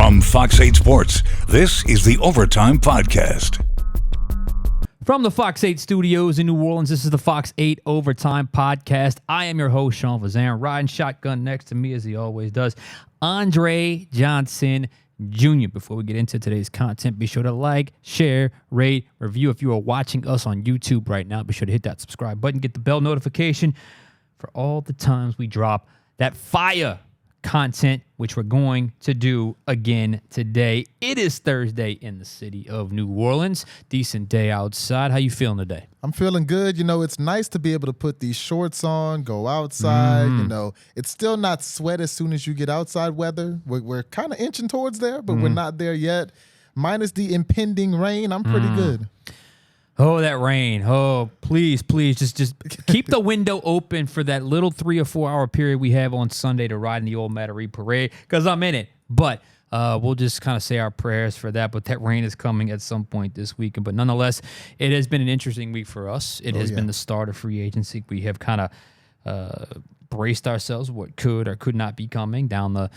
From Fox 8 Sports, this is the Overtime Podcast. From the Fox 8 studios in New Orleans, this is the Fox 8 Overtime Podcast. I am your host, Sean Fazende. Riding shotgun next to me, as he always does, Andre Johnson Jr. Before we get into today's content, be sure to like, share, rate, review. If you are watching us on YouTube right now, be sure to hit that subscribe button, get the bell notification for all the times we drop that fire content, which we're going to do again today. It is Thursday in the city of New Orleans. Decent day outside. How you feeling today? I'm feeling good. You know, it's nice to be able to put these shorts on, go outside. You know, it's still not sweat as soon as you get outside weather. We're kind of inching towards there, but we're not there yet. Minus the impending rain, I'm pretty good. Oh, that rain. Oh, please, just keep the window open for that little 3 or 4 hour period we have on Sunday to ride in the old Metairie Parade, because I'm in it. But we'll just kind of say our prayers for that. But that rain is coming at some point this weekend. But nonetheless, it has been an interesting week for us. It has been the start of free agency. We have kind of braced ourselves what could or could not be coming down the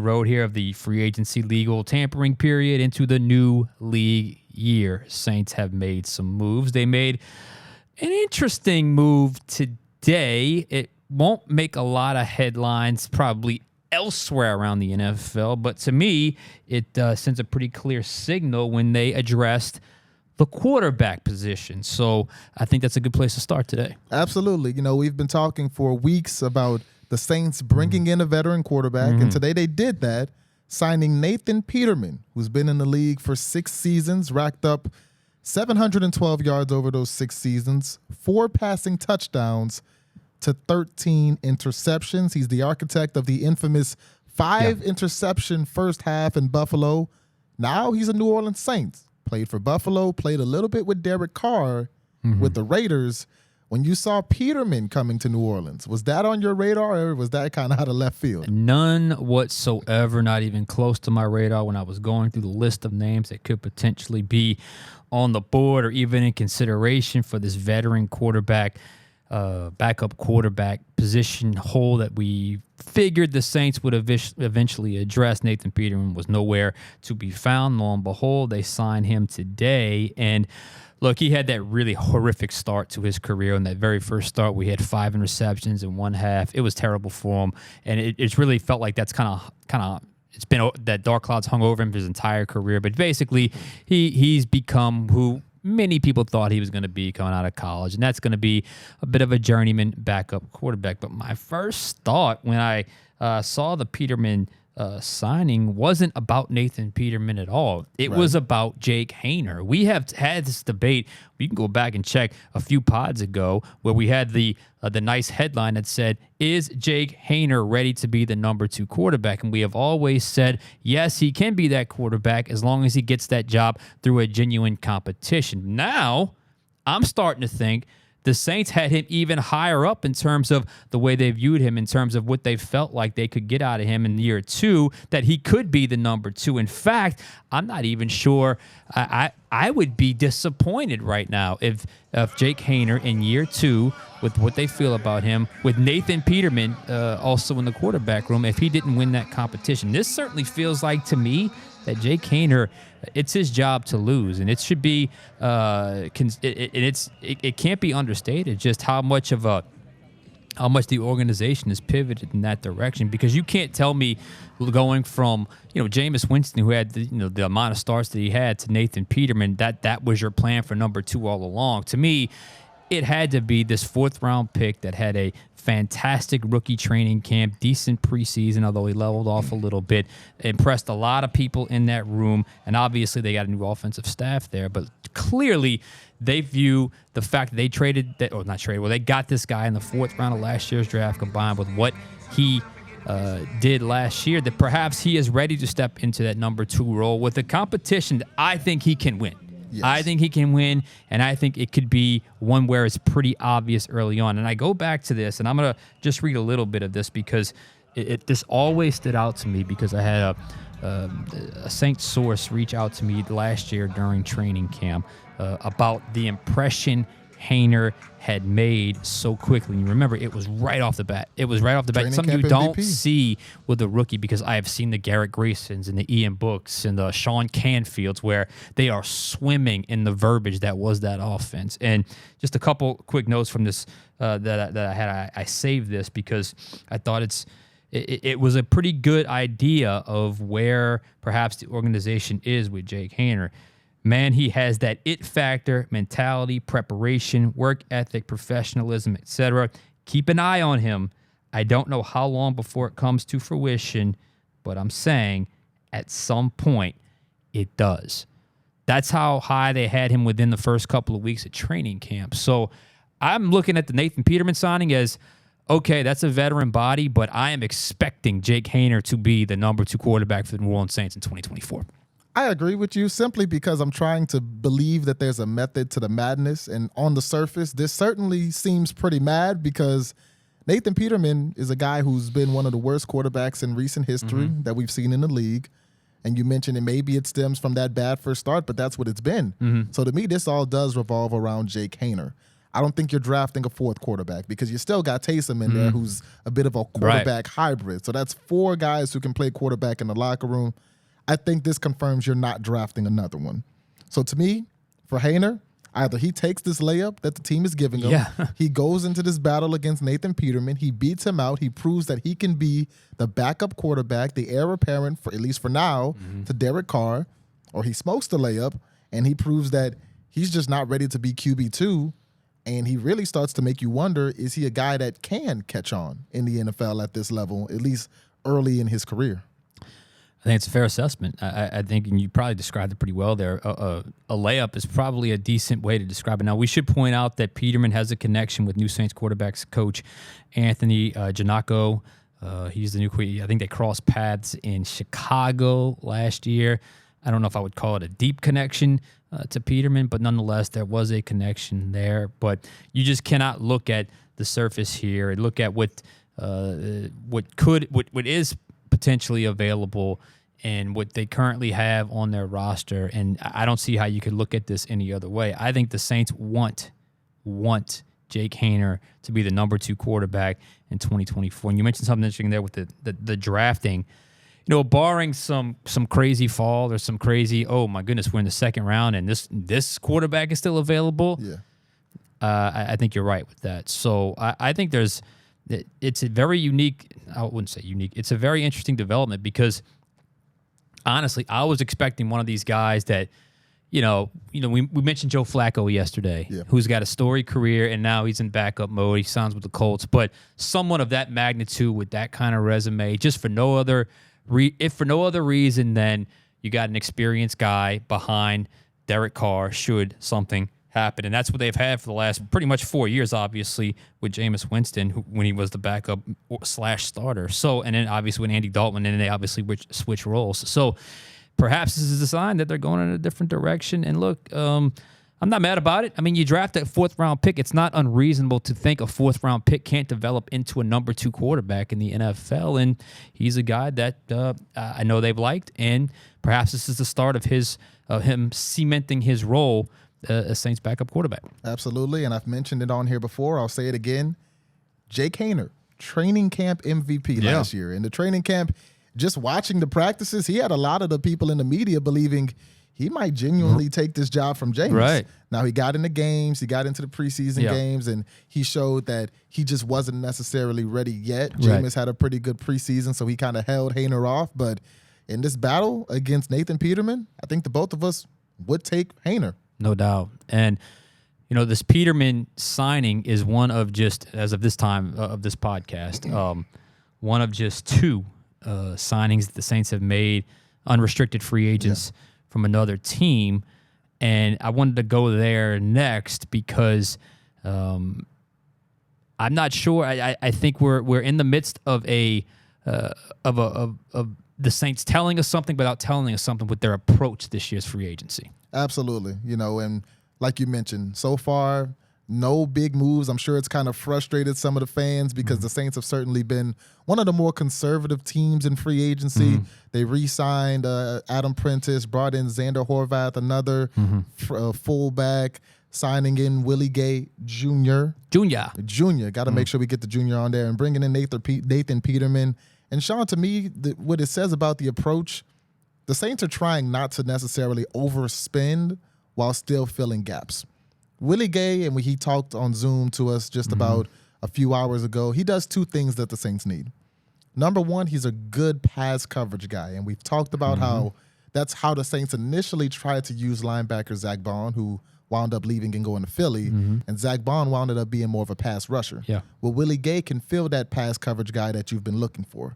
road here of the free agency legal tampering period into the new league year. Saints have made some moves. They made an interesting move today. It won't make a lot of headlines probably elsewhere around the NFL, but to me, it sends a pretty clear signal when they addressed the quarterback position. So I think that's a good place to start today. Absolutely. You know, we've been talking for weeks about the Saints bringing in a veteran quarterback, and today they did that, signing Nathan Peterman, who's been in the league for 6 seasons, racked up 712 yards over those 6 seasons, 4 passing touchdowns to 13 interceptions. He's the architect of the infamous 5 interception first half in Buffalo. Now he's a New Orleans Saints. Played for Buffalo, played a little bit with Derek Carr with the Raiders. When you saw Peterman coming to New Orleans, was that on your radar, or was that kind of out of left field? None whatsoever, not even close to my radar when I was going through the list of names that could potentially be on the board or even in consideration for this veteran quarterback, backup quarterback position hole that we figured the Saints would eventually address. Nathan Peterman was nowhere to be found. Lo and behold, they signed him today. And look, he had that really horrific start to his career. In that very first start, we had 5 interceptions in one half. It was terrible for him, and it's really felt like that's kind of it's been that dark clouds hung over him his entire career. But basically, he's become who many people thought he was going to be coming out of college, and that's going to be a bit of a journeyman backup quarterback. But my first thought when I saw the Peterman signing wasn't about Nathan Peterman at all. It was about Jake Haener. We have had this debate. You can go back and check a few pods ago where we had the nice headline that said, "Is Jake Haener ready to be the number 2 quarterback?" And we have always said, yes, he can be that quarterback as long as he gets that job through a genuine competition. Now, I'm starting to think the Saints had him even higher up in terms of the way they viewed him, in terms of what they felt like they could get out of him in year 2, that he could be the number 2. In fact, I'm not even sure. I would be disappointed right now if Jake Haener in year 2, with what they feel about him, with Nathan Peterman also in the quarterback room, if he didn't win that competition. This certainly feels like, to me, that Jake Haener, it's his job to lose, and it should be. It can't be understated just how much the organization has pivoted in that direction. Because you can't tell me going from Jameis Winston, who had the amount of starts that he had, to Nathan Peterman, that was your plan for number 2 all along. To me, it had to be this 4th round pick that had a fantastic rookie training camp, decent preseason, although he leveled off a little bit, impressed a lot of people in that room, and obviously they got a new offensive staff there. But clearly they view the fact that they they got this guy in the 4th round of last year's draft, combined with what he did last year, that perhaps he is ready to step into that number 2 role with a competition that I think he can win. Yes. I think he can win, and I think it could be one where it's pretty obvious early on. And I go back to this, and I'm going to just read a little bit of this because this always stood out to me, because I had a Saints source reach out to me last year during training camp about the impression Haener had made so quickly. And you remember, it was right off the bat. Training Something you camp don't MVP. see with a rookie, because I have seen the Garrett Graysons and the Ian Books and the Sean Canfields where they are swimming in the verbiage that was that offense. And just a couple quick notes from this that I had. I saved this because I thought it was a pretty good idea of where perhaps the organization is with Jake Haener. Man, he has that it factor, mentality, preparation, work ethic, professionalism, etc. Keep an eye on him. I don't know how long before it comes to fruition, but I'm saying at some point it does. That's how high they had him within the first couple of weeks at training camp. So I'm looking at the Nathan Peterman signing as, okay, that's a veteran body, but I am expecting Jake Haener to be the number 2 quarterback for the New Orleans Saints in 2024. I agree with you simply because I'm trying to believe that there's a method to the madness. And on the surface, this certainly seems pretty mad because Nathan Peterman is a guy who's been one of the worst quarterbacks in recent history that we've seen in the league. And you mentioned it, maybe it stems from that bad first start, but that's what it's been. So to me, this all does revolve around Jake Haener. I don't think you're drafting a 4th quarterback because you still got Taysom in there who's a bit of a quarterback hybrid. So that's 4 guys who can play quarterback in the locker room. I think this confirms you're not drafting another one. So to me, for Haener, either he takes this layup that the team is giving him, he goes into this battle against Nathan Peterman, he beats him out, he proves that he can be the backup quarterback, the heir apparent, for at least for now, to Derek Carr, or he smokes the layup, and he proves that he's just not ready to be QB2, and he really starts to make you wonder, is he a guy that can catch on in the NFL at this level, at least early in his career? I think it's a fair assessment. I think, and you probably described it pretty well there, a layup is probably a decent way to describe it. Now, we should point out that Peterman has a connection with new Saints quarterbacks coach Anthony Janocko. He's the new QB. I think they crossed paths in Chicago last year. I don't know if I would call it a deep connection to Peterman, but nonetheless, there was a connection there. But you just cannot look at the surface here and look at what is potentially available and what they currently have on their roster. And I don't see how you could look at this any other way. I think the Saints want Jake Haener to be the number 2 quarterback in 2024. And you mentioned something interesting there with the drafting. You know, barring some crazy fall or some crazy, oh my goodness, we're in the 2nd round and this quarterback is still available. Yeah. I think you're right with that. So I think it's a very unique, I wouldn't say unique, it's a very interesting development because honestly, I was expecting one of these guys that, we mentioned Joe Flacco yesterday, who's got a storied career and now he's in backup mode. He signs with the Colts, but someone of that magnitude with that kind of resume, just for no other reason than you got an experienced guy behind Derek Carr should something happen. And that's what they've had for the last pretty much 4 years, obviously, with Jameis Winston, when he was the backup / starter. So, and then obviously with Andy Dalton, and they obviously switch roles. So perhaps this is a sign that they're going in a different direction. And look, I'm not mad about it. I mean, you draft a 4th round pick. It's not unreasonable to think a 4th round pick can't develop into a number 2 quarterback in the NFL. And he's a guy that I know they've liked. And perhaps this is the start of him cementing his role as Saints backup quarterback. Absolutely. And I've mentioned it on here before. I'll say it again. Jake Haener, training camp MVP last year. In the training camp, just watching the practices, he had a lot of the people in the media believing he might genuinely take this job from Jameis. Right. Now, he got in the games, he got into the preseason games, and he showed that he just wasn't necessarily ready yet. Jameis had a pretty good preseason, so he kind of held Haener off. But in this battle against Nathan Peterman, I think the both of us would take Haener. No doubt. And, this Peterman signing is one of just, as of this time of this podcast, one of just 2 signings that the Saints have made, unrestricted free agents from another team. And I wanted to go there next because I'm not sure. I think we're in the midst of the Saints telling us something without telling us something with their approach this year's free agency. Absolutely. And like you mentioned, so far, no big moves. I'm sure it's kind of frustrated some of the fans because the Saints have certainly been one of the more conservative teams in free agency. They re-signed Adam Prentice, brought in Xander Horvath, another fullback. signing in Willie Gay Jr. Junior. Got to make sure we get the junior on there and bringing in Nathan Peterman. And Sean, to me, what it says about the approach, the Saints are trying not to necessarily overspend while still filling gaps. Willie Gay, and when he talked on Zoom to us just about a few hours ago, he does two things that the Saints need. Number one, he's a good pass coverage guy, and we've talked about how that's how the Saints initially tried to use linebacker Zach Bond, who wound up leaving and going to Philly, and Zach Bond wound up being more of a pass rusher. Yeah. Well, Willie Gay can fill that pass coverage guy that you've been looking for.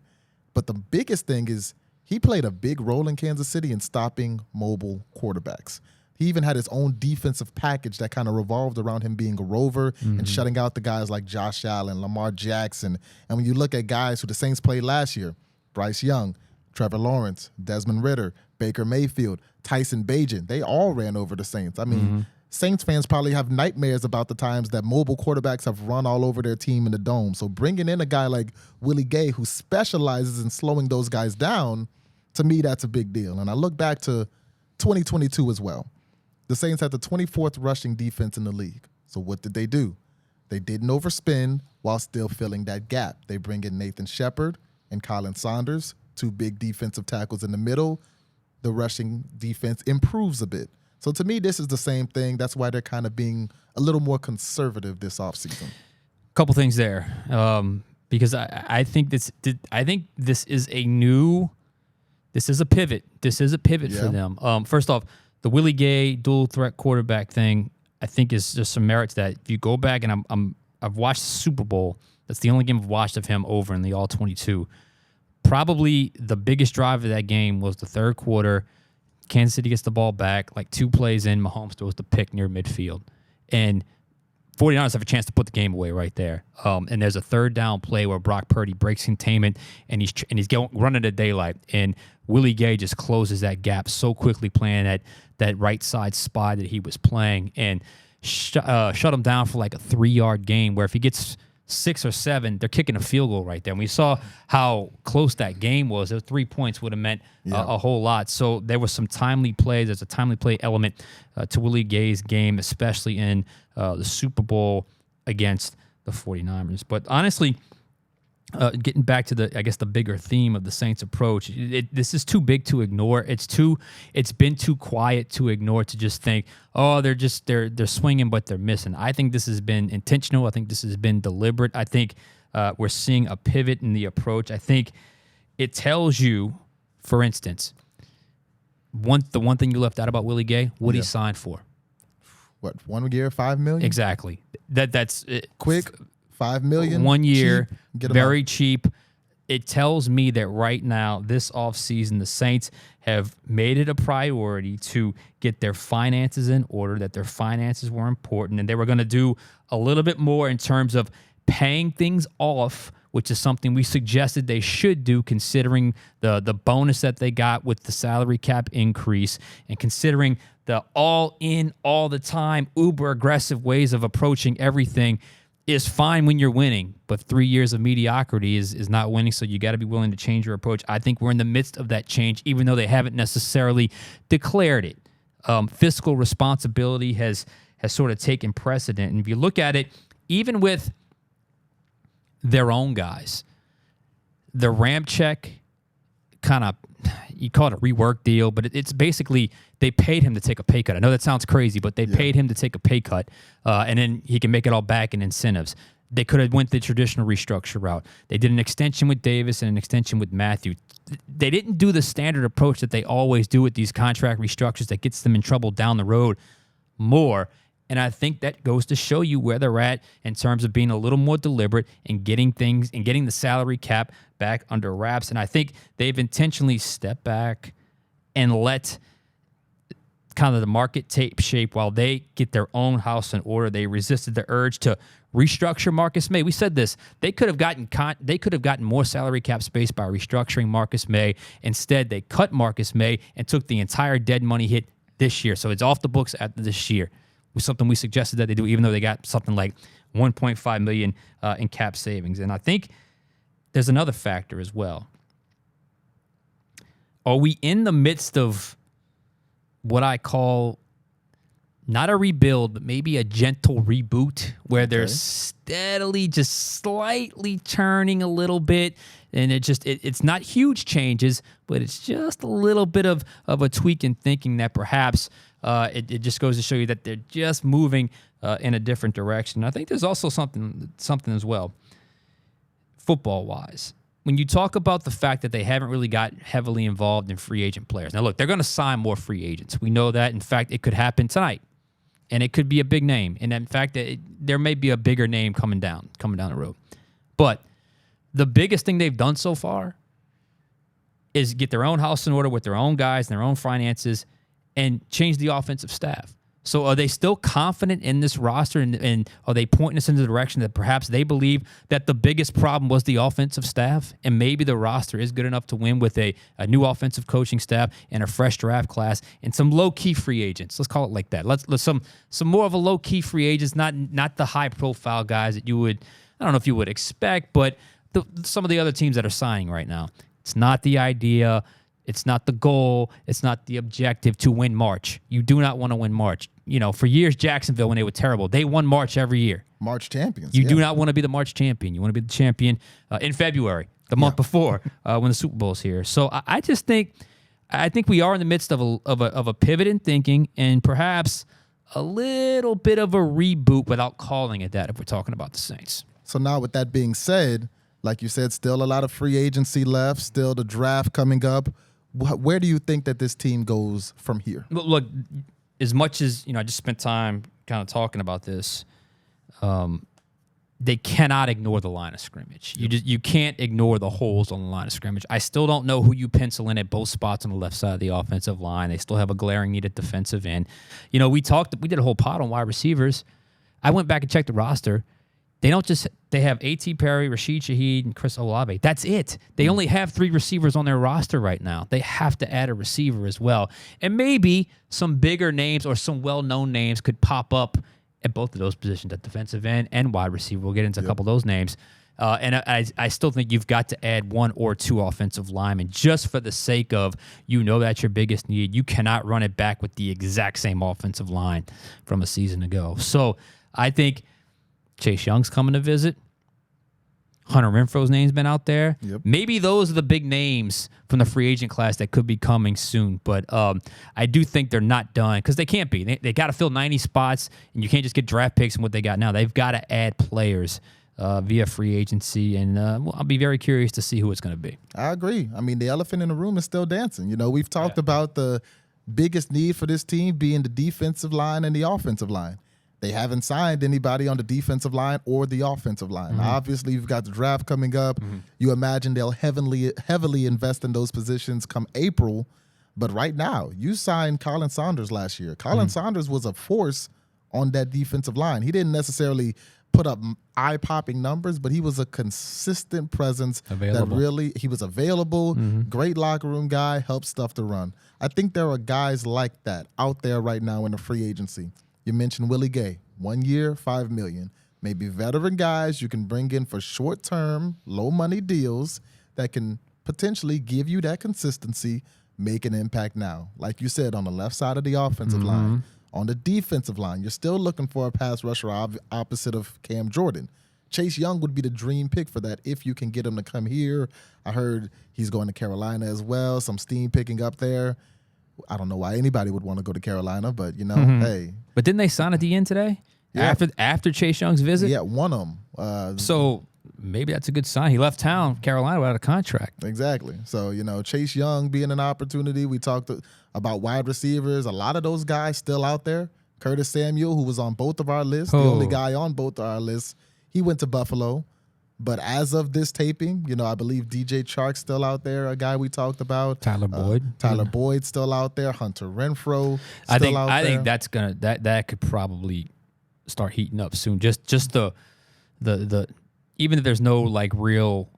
But the biggest thing is he played a big role in Kansas City in stopping mobile quarterbacks. He even had his own defensive package that kind of revolved around him being a rover and shutting out the guys like Josh Allen, Lamar Jackson. And when you look at guys who the Saints played last year, Bryce Young, Trevor Lawrence, Desmond Ridder, Baker Mayfield, Tyson Bagent, they all ran over the Saints. I mean, Saints fans probably have nightmares about the times that mobile quarterbacks have run all over their team in the dome. So bringing in a guy like Willie Gay who specializes in slowing those guys down, to me, that's a big deal. And I look back to 2022 as well. The Saints had the 24th rushing defense in the league. So what did they do? They didn't overspend while still filling that gap. They bring in Nathan Shepard and Colin Saunders, two big defensive tackles in the middle. The rushing defense improves a bit. So to me, this is the same thing. That's why they're kind of being a little more conservative this offseason. Couple things there, because I think this is a pivot. This is a pivot for them. First off, the Willie Gay dual threat quarterback thing, I think, is just some merit to that. If you go back and I've watched the Super Bowl. That's the only game I've watched of him over in the All 22. Probably the biggest drive of that game was the third quarter. Kansas City gets the ball back, like 2 plays in, Mahomes throws the pick near midfield. And 49ers have a chance to put the game away right there. And there's a third down play where Brock Purdy breaks containment and he's running to daylight. And Willie Gay just closes that gap so quickly, playing that right side spot that he was playing, and shut him down for like a 3-yard gain where if he gets 6 or 7, they're kicking a field goal right there. And we saw how close that game was. Those 3 points would have meant a whole lot. So there was some timely plays. There's a timely play element to Willie Gay's game, especially in the Super Bowl against the 49ers. But honestly, getting back to the bigger theme of the Saints approach, this is too big to ignore. It's been too quiet to ignore, to just think, oh, they're swinging, but they're missing. I think this has been intentional. I think this has been deliberate. I think we're seeing a pivot in the approach. I think it tells you, for instance, the one thing you left out about Willie Gay, what he signed for. What, 1 year, $5 million? Exactly. That's quick. $5 million, 1 year, cheap, very cheap. It tells me that right now, this offseason, the Saints have made it a priority to get their finances in order, that their finances were important, and they were going to do a little bit more in terms of paying things off, which is something we suggested they should do, considering the bonus that they got with the salary cap increase, and considering the all-in, all-the-time, uber-aggressive ways of approaching everything. Is fine when you're winning, but 3 years of mediocrity is not winning, so you got to be willing to change your approach. I think we're in the midst of that change, even though they haven't necessarily declared it. Fiscal responsibility has sort of taken precedent. And if you look at it, even with their own guys, the ramp check kind of, you call it a rework deal, but it's basically they paid him to take a pay cut. I know that sounds crazy, but they paid him to take a pay cut, and then he can make it all back in incentives. They could have went the traditional restructure route. They did an extension with Davis and an extension with Matthew. They didn't do the standard approach that they always do with these contract restructures that gets them in trouble down the road more. And I think that goes to show you where they're at in terms of being a little more deliberate and getting things and getting the salary cap back under wraps. And I think they've intentionally stepped back and let kind of the market take shape while they get their own house in order. They resisted the urge to restructure Marcus May. We said this. They could have gotten more salary cap space by restructuring Marcus May. Instead, they cut Marcus May and took the entire dead money hit this year. So it's off the books after this year. Was something we suggested that they do, even though they got something like $1.5 million in cap savings. And I think there's another factor as well. Are we in the midst of what I call not a rebuild, but maybe a gentle reboot where they're steadily just slightly turning a little bit. And it's not huge changes, but it's just a little bit of a tweak in thinking that perhaps it just goes to show you that they're just moving in a different direction. I think there's also something as well, football-wise. When you talk about the fact that they haven't really got heavily involved in free agent players. Now, look, they're going to sign more free agents. We know that. In fact, it could happen tonight. And it could be a big name. And in fact, there may be a bigger name coming down the road. But the biggest thing they've done so far is get their own house in order with their own guys and their own finances and change the offensive staff. So are they still confident in this roster and are they pointing us in the direction that perhaps they believe that the biggest problem was the offensive staff and maybe the roster is good enough to win with a new offensive coaching staff and a fresh draft class and some low-key free agents? Let's call it like that. Let's some more of a low-key free agents, not the high-profile guys that you would, I don't know if you would expect, but some of the other teams that are signing right now. It's not the idea. It's not the goal. It's not the objective to win March. You do not want to win March. You know, for years, Jacksonville, when they were terrible, they won March every year. March champions. You do not want to be the March champion. You want to be the champion in February, the month before, when the Super Bowl's here. So I just think we are in the midst of a pivot in thinking and perhaps a little bit of a reboot without calling it that if we're talking about the Saints. So now with that being said, like you said, still a lot of free agency left, still the draft coming up. Where do you think that this team goes from here? Look, as much as, I just spent time kind of talking about this, they cannot ignore the line of scrimmage. You can't ignore the holes on the line of scrimmage. I still don't know who you pencil in at both spots on the left side of the offensive line. They still have a glaring need at defensive end. We did a whole pod on wide receivers. I went back and checked the roster. They have A.T. Perry, Rashid Shaheed, and Chris Olave. That's it. They only have 3 receivers on their roster right now. They have to add a receiver as well. And maybe some bigger names or some well-known names could pop up at both of those positions, at defensive end and wide receiver. We'll get into a couple of those names. And I still think you've got to add 1 or 2 offensive linemen just for the sake of, that's your biggest need. You cannot run it back with the exact same offensive line from a season ago. So I think Chase Young's coming to visit. Hunter Renfro's name's been out there. Yep. Maybe those are the big names from the free agent class that could be coming soon. But I do think they're not done because they can't be. They got to fill 90 spots, and you can't just get draft picks and what they got now. They've got to add players via free agency, and I'll be very curious to see who it's going to be. I agree. I mean, the elephant in the room is still dancing. We've talked about the biggest need for this team being the defensive line and the offensive line. They haven't signed anybody on the defensive line or the offensive line. Mm-hmm. Obviously, you've got the draft coming up. Mm-hmm. You imagine they'll heavily invest in those positions come April. But right now, you signed Colin Saunders last year. Colin Saunders was a force on that defensive line. He didn't necessarily put up eye-popping numbers, but he was a consistent presence. He was available, great locker room guy, helped stuff to run. I think there are guys like that out there right now in the free agency. You mentioned Willie Gay, 1 year, $5 million. Maybe veteran guys you can bring in for short-term, low-money deals that can potentially give you that consistency, make an impact now. Like you said, on the left side of the offensive line. On the defensive line, you're still looking for a pass rusher opposite of Cam Jordan. Chase Young would be the dream pick for that if you can get him to come here. I heard he's going to Carolina as well, some steam picking up there. I don't know why anybody would want to go to Carolina, but, hey. But didn't they sign at the end today? Yeah. After Chase Young's visit? Yeah, one of them. So maybe that's a good sign. He left town, Carolina, without a contract. Exactly. So, Chase Young being an opportunity. We talked about wide receivers. A lot of those guys still out there. Curtis Samuel, who was on both of our lists, the only guy on both of our lists, he went to Buffalo. But as of this taping, I believe DJ Chark's still out there, a guy we talked about. Tyler Boyd. Tyler Boyd's still out there. Hunter Renfro out there. I think that's gonna that could probably start heating up soon. Just the even if there's no like real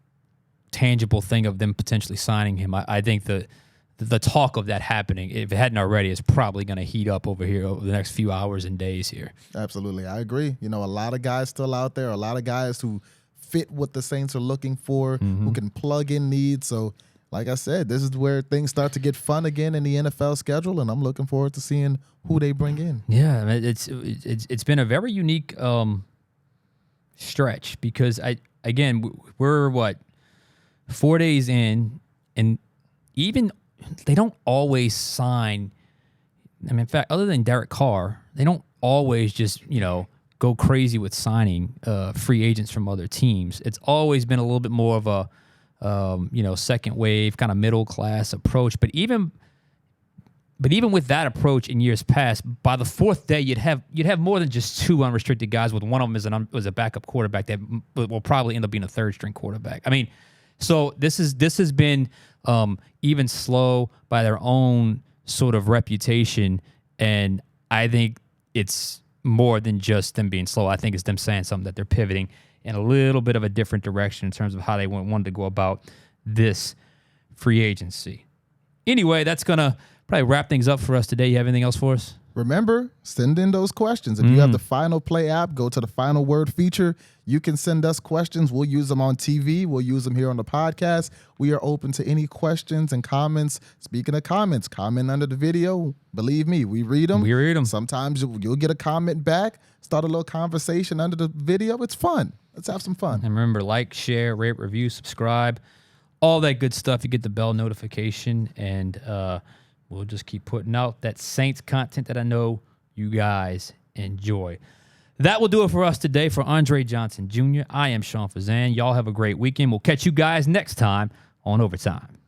tangible thing of them potentially signing him, I think the talk of that happening, if it hadn't already, is probably going to heat up over here over the next few hours and days here. Absolutely. I agree. A lot of guys still out there, a lot of guys who fit what the Saints are looking for, who can plug in needs. So like I said, this is where things start to get fun again in the NFL schedule, and I'm looking forward to seeing who they bring in. Yeah, it's been a very unique stretch because we're what 4 days in, and even they don't always sign. I mean, in fact, other than Derek Carr, they don't always just go crazy with signing free agents from other teams. It's always been a little bit more of a second wave kind of middle class approach. But even with that approach in years past, by the fourth day you'd have more than just two unrestricted guys. With one of them was a backup quarterback that will probably end up being a third string quarterback. I mean, so this has been even slow by their own sort of reputation, and I think it's more than just them being slow. I think it's them saying something that they're pivoting in a little bit of a different direction in terms of how they wanted to go about this free agency. Anyway, that's going to probably wrap things up for us today. You have anything else for us? Remember, send in those questions. If you have the Final Play app, go to the Final Word feature. You can send us questions. We'll use them on TV. We'll use them here on the podcast. We are open to any questions and comments. Speaking of comments, comment under the video. Believe me, we read them. We read them. Sometimes you'll get a comment back, start a little conversation under the video. It's fun. Let's have some fun. And remember, like, share, rate, review, subscribe, all that good stuff. You get the bell notification, and we'll just keep putting out that Saints content that I know you guys enjoy. That will do it for us today. For Andre Johnson Jr., I am Sean Fazende. Y'all have a great weekend. We'll catch you guys next time on Overtime.